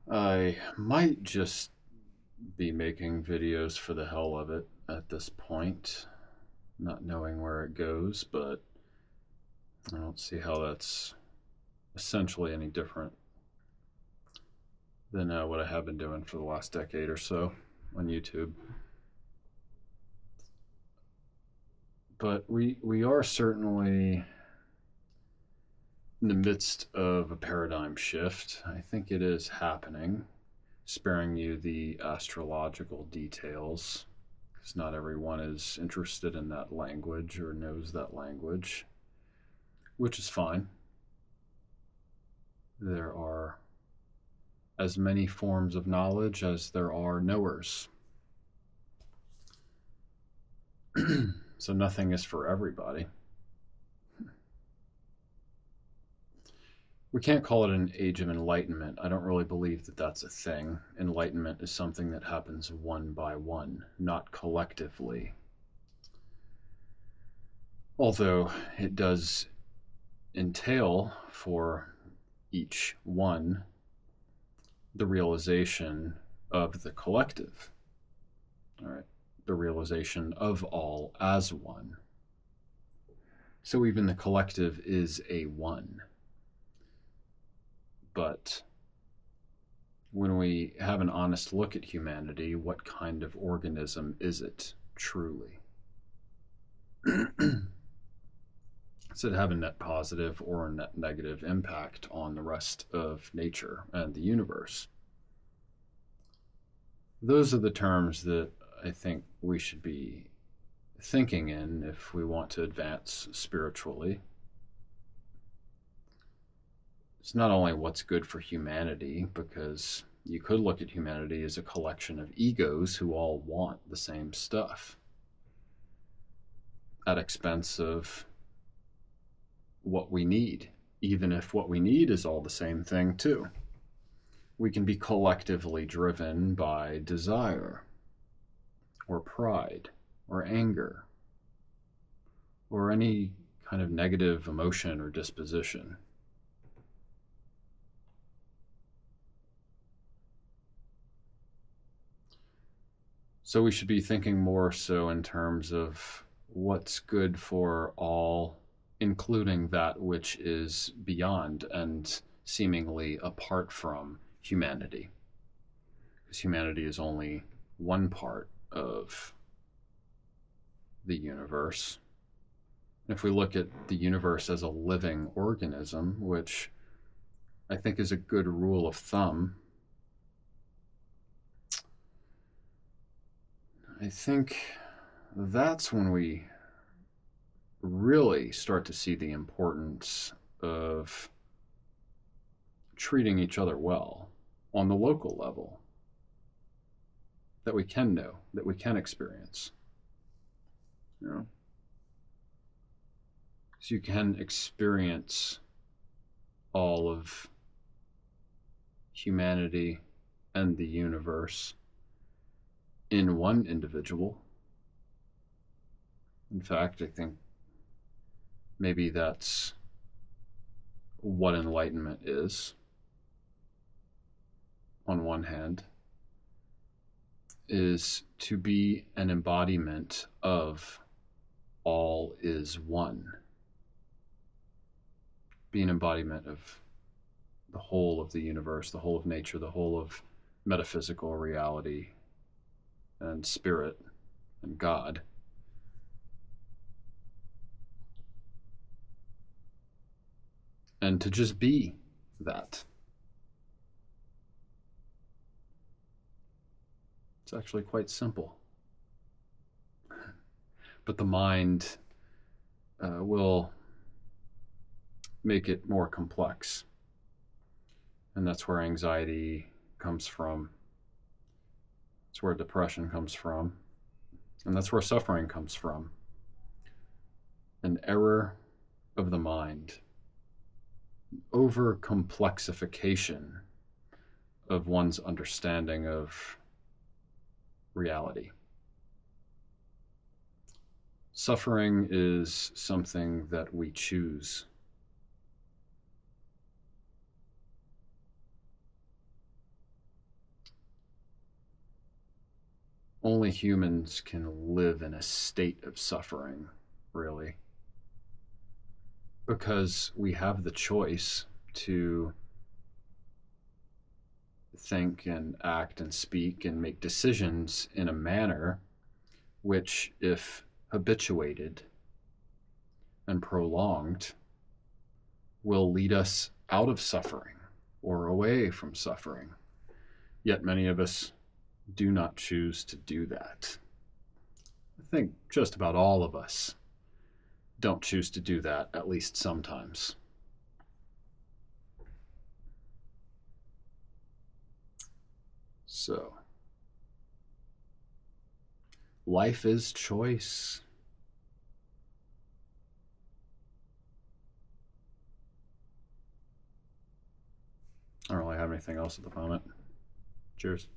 I might just be making videos for the hell of it at this point, not knowing where it goes, but I don't see how that's essentially any different than what I have been doing for the last decade or so on YouTube. But we are certainly in the midst of a paradigm shift. I think it is happening, sparing you the astrological details, because not everyone is interested in that language or knows that language, which is fine. There are as many forms of knowledge as there are knowers. So nothing is for everybody. We can't call it an age of enlightenment. I don't really believe that that's a thing. Enlightenment is something that happens one by one, not collectively. Although it does entail for each one the realization of the collective. All right, the realization of all as one. So even the collective is a one. But when we have an honest look at humanity, what kind of organism is it truly? Does it have a net positive or a net negative impact on the rest of nature and the universe? Those are the terms that I think we should be thinking in if we want to advance spiritually. It's not only what's good for humanity, because you could look at humanity as a collection of egos who all want the same stuff at expense of what we need, even if what we need is all the same thing too. We can be collectively driven by desire or pride or anger or any kind of negative emotion or disposition. So we should be thinking more so in terms of what's good for all, including that which is beyond and seemingly apart from humanity. Because humanity is only one part of the universe. If we look at the universe as a living organism, which I think is a good rule of thumb, I think that's when we really start to see the importance of treating each other well on the local level that we can know, that we can experience. You know? So you can experience all of humanity and the universe in one individual. In fact, I think maybe that's what enlightenment is. On one hand, is to be an embodiment of all is one. Be an embodiment of the whole of the universe, the whole of nature, the whole of metaphysical reality and spirit and God. And to just be that. It's actually quite simple. But the mind will make it more complex. And that's where anxiety comes from. That's where depression comes from. And that's where suffering comes from. An error of the mind. Over complexification of one's understanding of reality. Suffering is something that we choose. only humans can live in a state of suffering, really, because we have the choice to think and act and speak and make decisions in a manner which, if habituated and prolonged, will lead us out of suffering or away from suffering. Yet many of us do not choose to do that. I think just about all of us don't choose to do that, at least sometimes. So, life is choice. I don't really have anything else at the moment. Cheers.